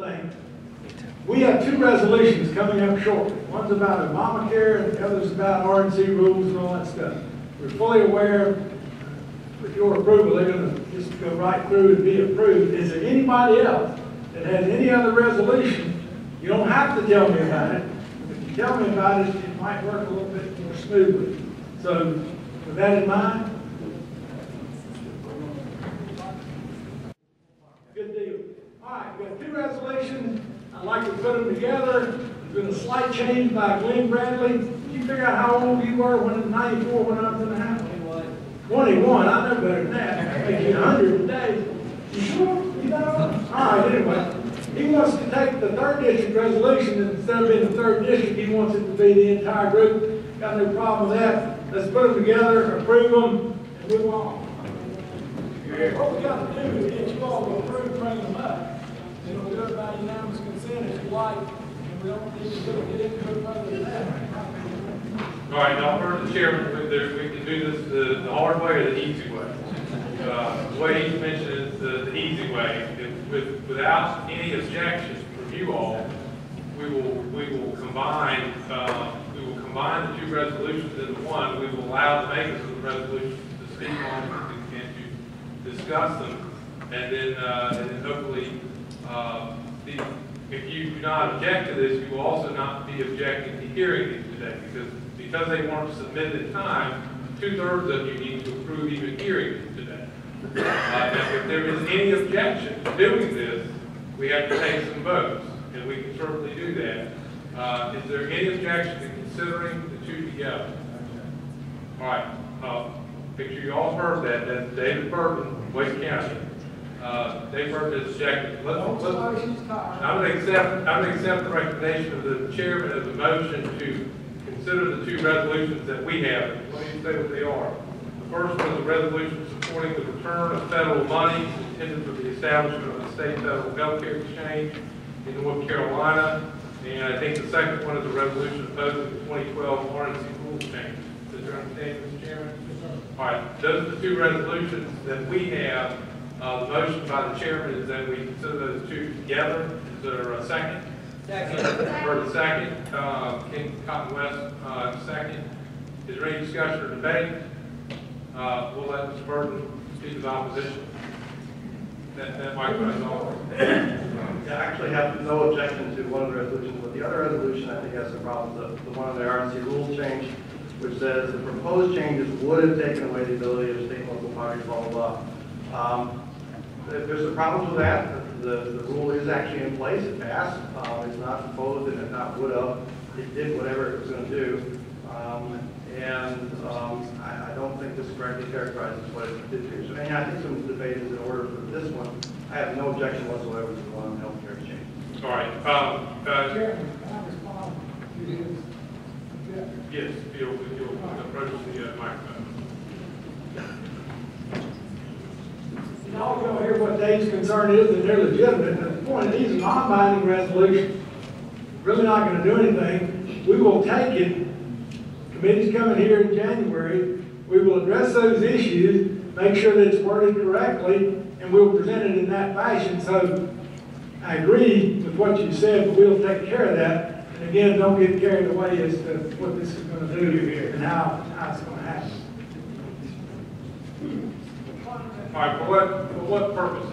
thing. We have two resolutions coming up shortly. One's about Obamacare and the other's about RNC rules and all that stuff. We're fully aware, with your approval, they're going to just go right through and be approved. Is there anybody else that has any other resolution? You don't have to tell me about it. If you tell me about it, it might work a little bit more smoothly. So, with that in mind, good deal. All right, we've got two resolutions. I'd like to put them together. There's been a slight change by Glenn Bradley. Did you figure out how old you were when in 94 when I was in the house? 21. I know better than that. I think you're 100 today. You sure? You know? All right, anyway. He wants to take the 3rd district resolution, and instead of being the 3rd district, he wants it to be the entire group. Got no problem with that. Let's put them together, approve them, and move on. What we got to do is get you all to approve, bring them up. And we'll do it by unanimous consent if you like, and we don't need to get into it further than that. All right, now for the chairman, we can do this the hard way or the easy way. The way he mentioned is the easy way. Without any objections from you all, we will combine the two resolutions into one. We will allow the makers of the resolutions to speak on them and to discuss them, and then hopefully, if you do not object to this, you will also not be objecting to hearing these today, because they weren't submitted in time. 2/3 of you need to approve even hearing them today. Now, if there is any objection to doing this, we have to take some votes, and we can certainly do that. Is there any objection to considering the two together? All right. Make sure you all heard that. That's David Burton, Wake County. David Burton is objecting. I would accept the recommendation of the chairman of the motion to consider the two resolutions that we have. Let me say what they are. The first one is a resolution supporting the return of federal money intended for the establishment of a state federal healthcare exchange in North Carolina. And I think the second one is a resolution opposing the 2012 RNC Rules Changes. Does you understand, Mr. Chairman? All right. Those are the two resolutions that we have. The motion by the chairman is that we consider those two together. Is there a second? Second. Heard a second. King Cotton West, second. Is there any discussion or debate? We'll let Mr. Burton speak his opposition. That microphone is on. Yeah, I actually have no objection to one of the resolutions, but the other resolution I think has some problems. The one on the RNC rules change, which says the proposed changes would have taken away the ability of state and local bodies, blah, blah, blah. There's some problems with that. The rule is actually in place. It passed. It's not proposed and it not would have. It did whatever it was going to do. I don't think this correctly characterizes what it did here. So I think some debate is in order for this one. I have no objection whatsoever to the one on healthcare exchange. All right. Chairman, can I respond to his objection? Yes, you'll approach the microphone. Y'all going to hear what Dave's concern is, and they're legitimate. And the point is, these are non-binding resolutions. Really not going to do anything. We will take it. Committee's coming here in January. We will address those issues, make sure that it's worded correctly, and we'll present it in that fashion. So I agree with what you said, but we'll take care of that. And again, don't get carried away as to what this is going to do here and how it's going to happen. All right, for what purpose?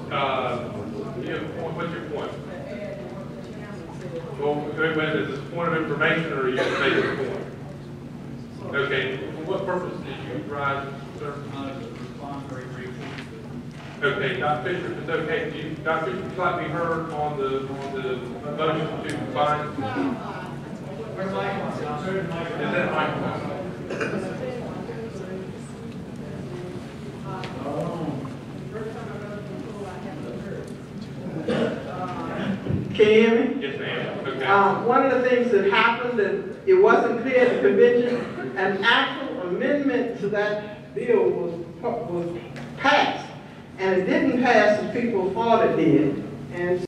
What's your point? Well, is this a point of information or are you making a point? Okay, for what purpose did you rise, sir? Respond very briefly. Okay, Dr. Fisher, if it's okay, Dr. Fisher, would you like to be heard on the motion to combine? Where's my microphone? Is that microphone? Can you hear me? Yes, ma'am. Okay. One of the things that happened that it wasn't clear at the convention, an actual amendment to that bill was passed, and it didn't pass as people thought it did. And so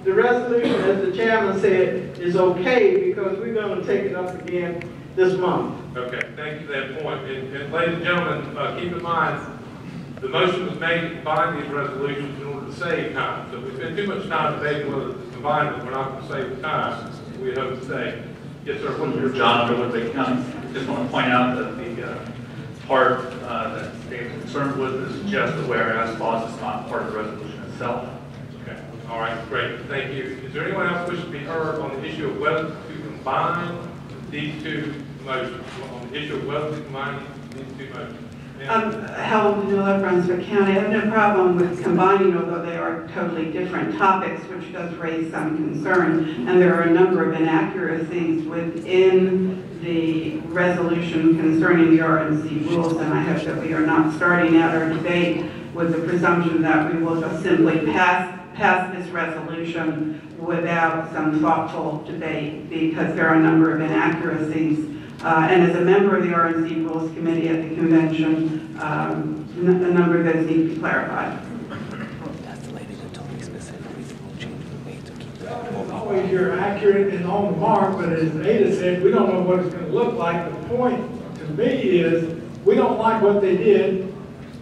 the resolution, as the chairman said, is okay because we're going to take it up again this month. Okay, thank you for that point. And ladies and gentlemen, keep in mind, the motion was made to combine these resolutions in order to save time. So if we spend too much time debating whether to combine them, we're not going to save the time we hope to save. Yes, sir. What's your John from Woodbury County. Just want to point out that the part that Dave's concerned with is just the whereas clause. It's not part of the resolution itself. Okay. All right. Great. Thank you. Is there anyone else wishing to be heard on the issue of whether to combine these two motions? On the issue of whether to combine these two motions? Helen Vanilla, Brunswick County. I have no problem with combining, although they are totally different topics, which does raise some concern. And there are a number of inaccuracies within the resolution concerning the RNC rules, and I hope that we are not starting out our debate with the presumption that we will just simply pass this resolution without some thoughtful debate, because there are a number of inaccuracies. And as a member of the RNC Rules Committee at the convention, a number of those need to be clarified. That's the lady that told me specifically the rule change was made to keep that. As always, you're accurate and on the mark, but as Ada said, we don't know what it's going to look like. The point to me is we don't like what they did,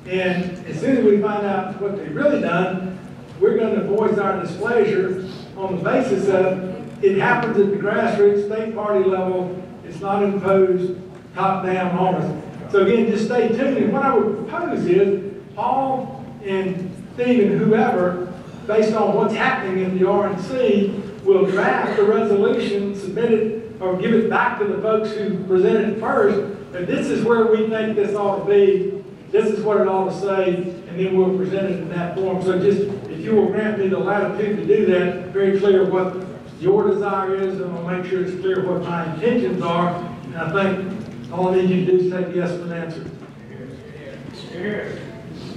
and as soon as we find out what they've really done, we're going to voice our displeasure on the basis of it happens at the grassroots state party level. It's not imposed top-down on us. So again, just stay tuned. And what I would propose is Paul and Steve and whoever, based on what's happening in the RNC, will draft a resolution, submit it, or give it back to the folks who presented it first. And this is where we think this ought to be. This is what it ought to say, and then we'll present it in that form. So just, if you will grant me the latitude to do that, very clear what your desire is, and I'll make sure it's clear what my intentions are. And I think all I need you to do is take yes for an answer.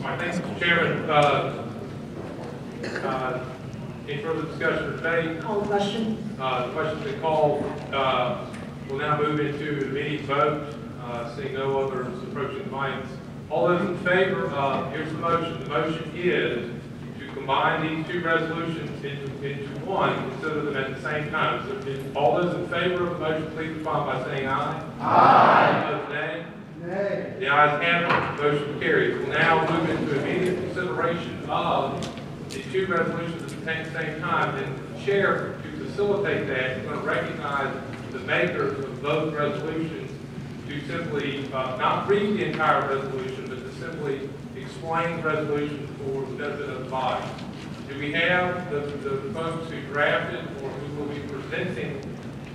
All right, thanks, Mr. Chairman. Any further discussion or debate? Call the question. The question's been called. We'll now move into an immediate vote. Seeing no others approaching the mics. All those in favor, here's the motion. The motion is to combine these two resolutions into one, consider them at the same time. So if all those in favor of the motion, please respond by saying aye. Aye. Opposed, nay. Nay. The ayes have it. Motion carries. We'll now move into immediate consideration of the two resolutions at the same time. And the chair, to facilitate that, is going to recognize the makers of both resolutions to simply not read the entire resolution, but to simply explain the resolution for the benefit of the body. Do we have the folks who drafted or who will be presenting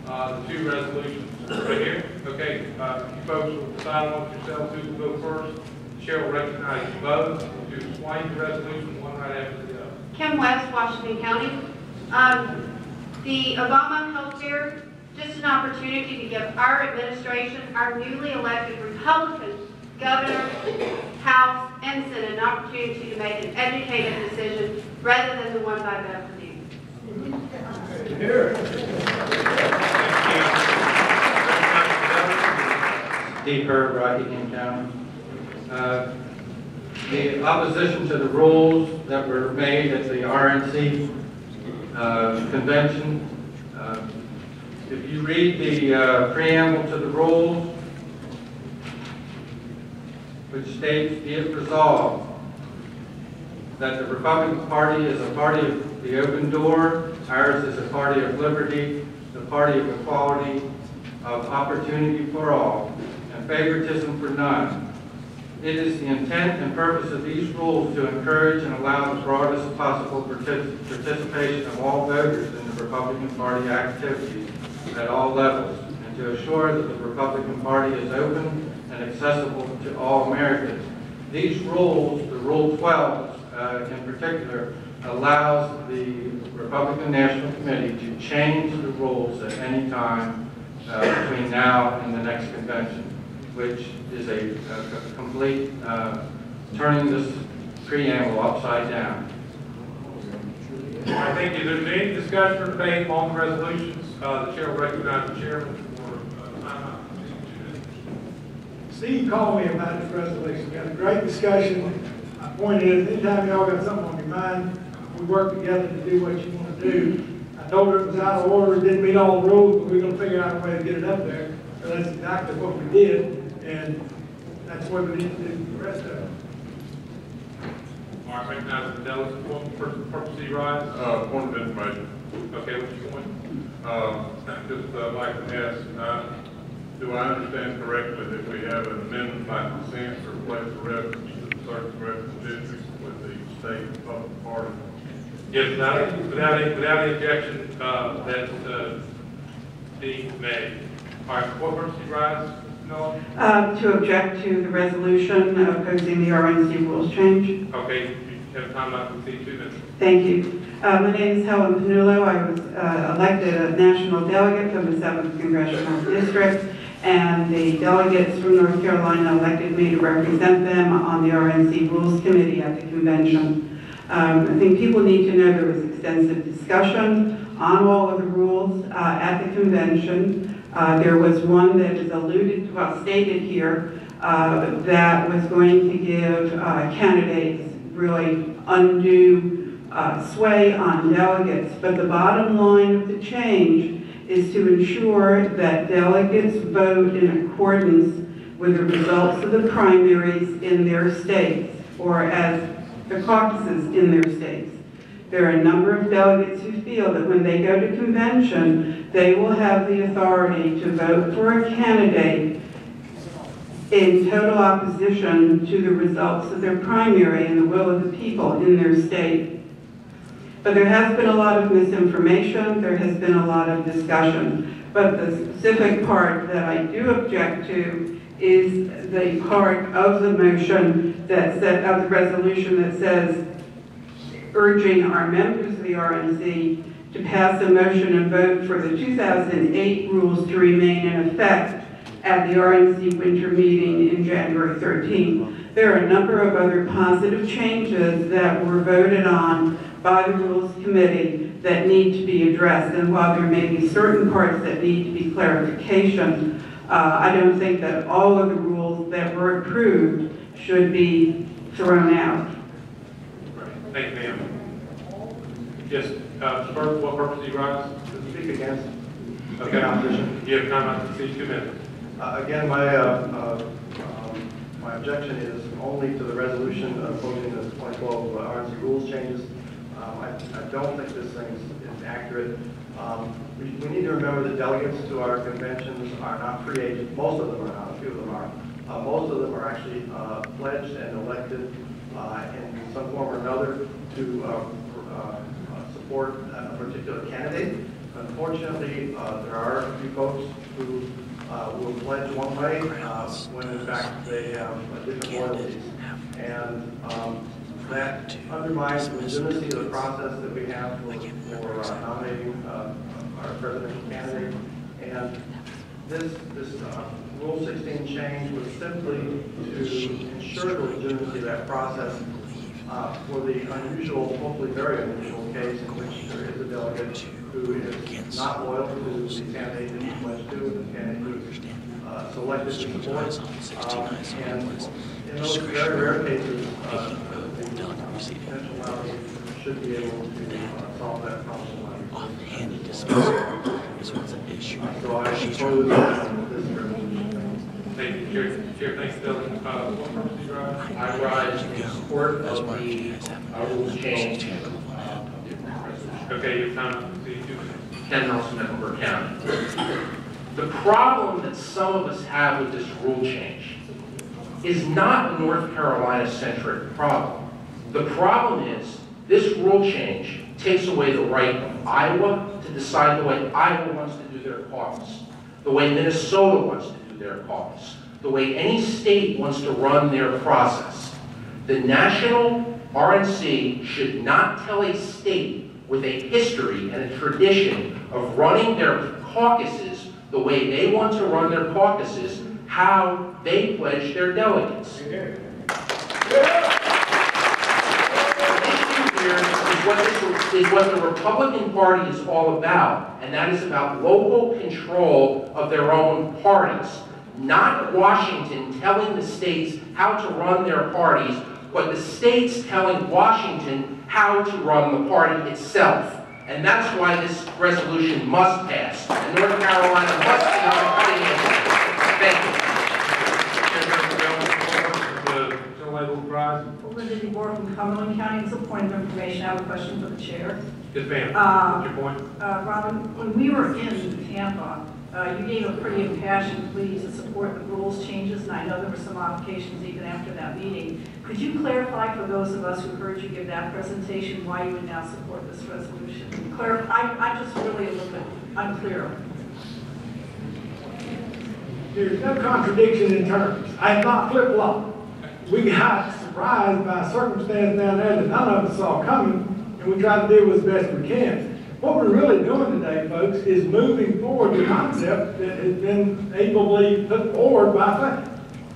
the two resolutions? Right here? Okay, you folks will decide amongst yourselves who will go first. The chair will recognize you both to explain the resolution one right after the other. Kim West, Washington County. The Obama health care, just an opportunity to give our administration, our newly elected Republican governor, House, and Senate an opportunity to make an educated decision rather than the one by Bev Perdue. Steve Herb, Rockingham County. The opposition to the rules that were made at the RNC convention, if you read the preamble to the rules, which states, be it resolved that the Republican Party is a party of the open door, ours is a party of liberty, the party of equality, of opportunity for all, and favoritism for none. It is the intent and purpose of these rules to encourage and allow the broadest possible participation of all voters in the Republican Party activities at all levels, and to assure that the Republican Party is open and accessible to all Americans. These rules, the Rule 12 in particular, allows the Republican National Committee to change the rules at any time between now and the next convention, which is a complete turning this preamble upside down. All right, thank you. There's any discussion or debate on the resolutions. The chair will recognize the chairman for timeout. Steve called me about this resolution. We had a great discussion. I pointed out, anytime y'all got something on your mind, we work together to do what you want to do. I told her it was out of order, it didn't meet all the rules, but we're going to figure out a way to get it up there. So that's exactly what we did, and that's what we need to do for the rest of it. All I recognize the delegate for purpose rise. Point of information. Okay, what's your point? Just like to ask, do I understand correctly that we have an amendment by consent to replace the reference to certain reference districts with the state public party? Yes, without any objection, that's being made. All right, what purpose rise? No? To object to the resolution opposing the RNC rules change. Okay, you have time not to see 2 minutes. Thank you. My name is Helen Panullo. I was elected a national delegate from the 7th Congressional District, and the delegates from North Carolina elected me to represent them on the RNC Rules Committee at the convention. I think people need to know there was extensive discussion on all of the rules at the convention. There was one that is stated here, that was going to give candidates really undue sway on delegates. But the bottom line of the change is to ensure that delegates vote in accordance with the results of the primaries in their states, or as the caucuses in their states. There are a number of delegates who feel that when they go to convention, they will have the authority to vote for a candidate in total opposition to the results of their primary and the will of the people in their state. But there has been a lot of misinformation, there has been a lot of discussion. But the specific part that I do object to is the part of the motion of the resolution that says, urging our members of the RNC to pass a motion and vote for the 2008 rules to remain in effect at the RNC winter meeting in January 13. There are a number of other positive changes that were voted on by the Rules Committee that need to be addressed. And while there may be certain parts that need to be clarification, I don't think that all of the rules that were approved should be thrown out. Thank you, ma'am. Yes, Mr. Burke, what purpose do you rise? To speak against Okay. opposition. You have time not to see 2 minutes. Again, my objection is only to the resolution opposing the 2012 RNC rules changes. I don't think this thing is accurate. We need to remember that delegates to our conventions are not free agents. Most of them are not. A few of them are. Most of them are actually pledged and elected in some form or another to support a particular candidate. Unfortunately, there are a few folks who will pledge one way when in fact they have different loyalties. And that undermines the legitimacy of the process that we have for nominating our presidential candidate. And this Rule 16 change was simply to ensure the legitimacy of that process for the unusual, hopefully very unusual case in which there is a delegate who is not loyal to the candidate that he pledged to, and the candidate who is selected to support. And in those very rare cases, the potential nominee should be able to solve that problem. Offhanded dismissal is what's an issue. So I oppose this resolution. Thank you, Chair. Thanks, Delegate. What purpose do you rise? I rise in support of the rules change. Okay, you have time not to see 2 minutes. Ken Nelson, Mecklenburg County. The problem that some of us have with this rule change is not a North Carolina-centric problem. The problem is this rule change takes away the right of Iowa to decide the way Iowa wants to do their caucus, the way Minnesota wants to do their caucus, the way any state wants to run their process. The national RNC should not tell a state with a history and a tradition of running their caucuses the way they want to run their caucuses, how they pledge their delegates. The issue here is what the Republican Party is all about, and that is about local control of their own parties. Not Washington telling the states how to run their parties, but the states telling Washington how to run the party itself. And that's why this resolution must pass. And North Carolina must be on the cutting edge. Thank you. The level rise. Linda DeBoer from Cumberland County. It's a point of information. I have a question for the chair. Yes, ma'am. What's your point? Robin, when we were in Tampa, you gave a pretty impassioned plea to support the rules changes, and I know there were some modifications even after that meeting. Could you clarify for those of us who heard you give that presentation why you would now support this resolution? I'm just really a little bit unclear. There's no contradiction in terms. I have not flip-flopped. We got surprised by a circumstance down there that none of us saw coming, and we tried to do as best we can. What we're really doing today, folks, is moving forward the concept that has been ably put forward by fact.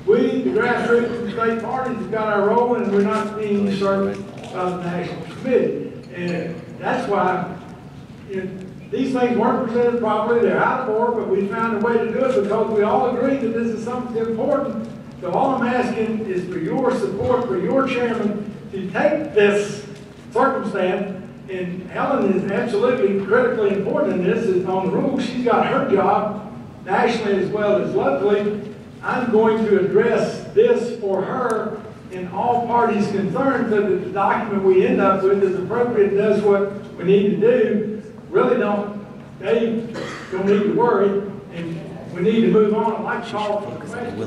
We, the grassroots and state parties, have got our role, and we're not being usurped by the National Committee. And that's why these things weren't presented properly. They're out of order, but we found a way to do it because we all agree that this is something important. So all I'm asking is for your support, for your chairman, to take this circumstance. And Helen is absolutely critically important in this. Is on the rules. She's got her job nationally as well as locally. I'm going to address this for her and all parties concerned so that the document we end up with is appropriate and does what we need to do. Really don't need to worry, and we need to move on. I'd like to call for questions.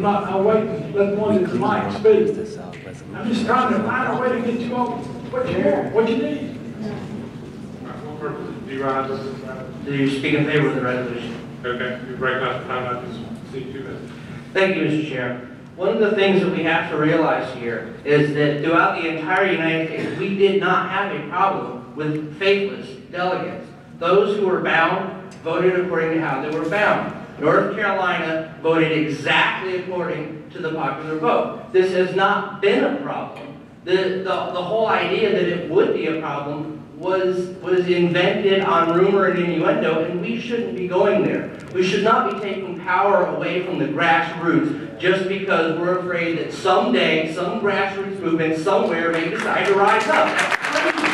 I'll wait and let one that's might speak. I'm just trying to find a way to get you all what you want, what you need. Do you speak in favor of the resolution? Okay, you recognize the time. I just see 2 minutes. Thank you, Mr. Chair. One of the things that we have to realize here is that throughout the entire United States, we did not have a problem with faithless delegates. Those who were bound voted according to how they were bound. North Carolina voted exactly according to the popular vote. This has not been a problem. The whole idea that it would be a problem was invented on rumor and innuendo, and we shouldn't be going there. We should not be taking power away from the grassroots just because we're afraid that someday some grassroots movement somewhere may decide to rise up. That's crazy.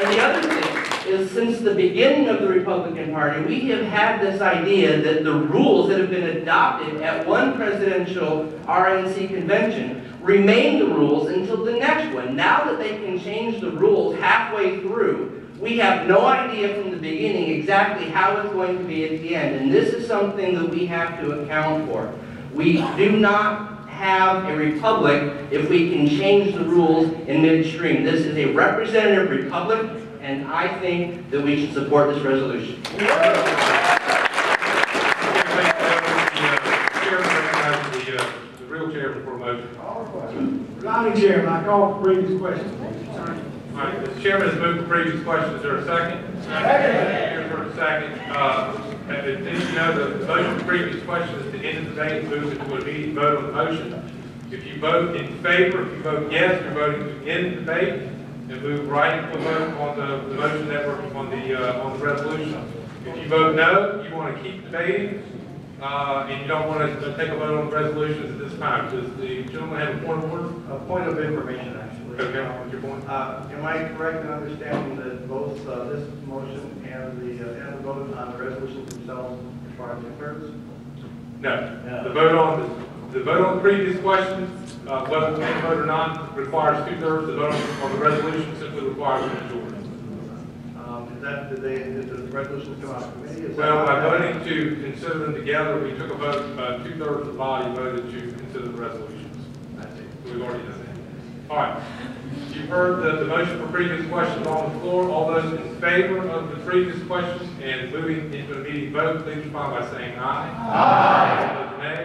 And the other thing is, since the beginning of the Republican Party, we have had this idea that the rules that have been adopted at one presidential RNC convention remain the rules until the next one. Now that they can change the rules halfway through, we have no idea from the beginning exactly how it's going to be at the end. And this is something that we have to account for. We do not have a republic if we can change the rules in midstream. This is a representative republic, and I think that we should support this resolution. The real chairman for a motion. Presiding Chairman, I call for previous question. All right, the chairman has moved the previous question. Is there a second? Second. For a second. Did you know the motion for previous question is to end the debate and move it to an immediate vote on the motion? If you vote in favor, if you vote yes, you're voting to end the debate and move right to a vote on the motion network on the resolution. If you vote no, you want to keep debating. And you don't want to take a vote on the resolutions at this time. Does the gentleman have a point of order? A point of information, actually. Okay, what's your point? Am I correct in understanding that both this motion and the vote on the resolutions themselves require 2/3? No. The vote on the previous question, whether we vote or not, requires 2/3. The vote on the resolution simply requires a majority. Did the resolutions come out of committee? Well, by voting to consider them together, we took a vote, 2/3 of the body voted to consider the resolutions. I see. We've already done that. All right. You've heard the motion for previous questions on the floor. All those in favor of the previous question and moving into an immediate vote, please respond by saying aye. Aye. All those nay.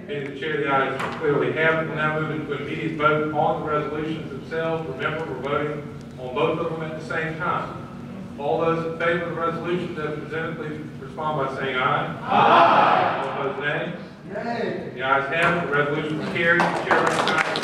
Being the chair, the ayes clearly have it. We'll now move into an immediate vote on the resolutions themselves. Remember, we're voting on both of them at the same time. All those in favor of the resolutions as presented, please respond by saying aye. Aye. All those nay. Nay. The ayes have it. The resolution is carried. The chair recognizes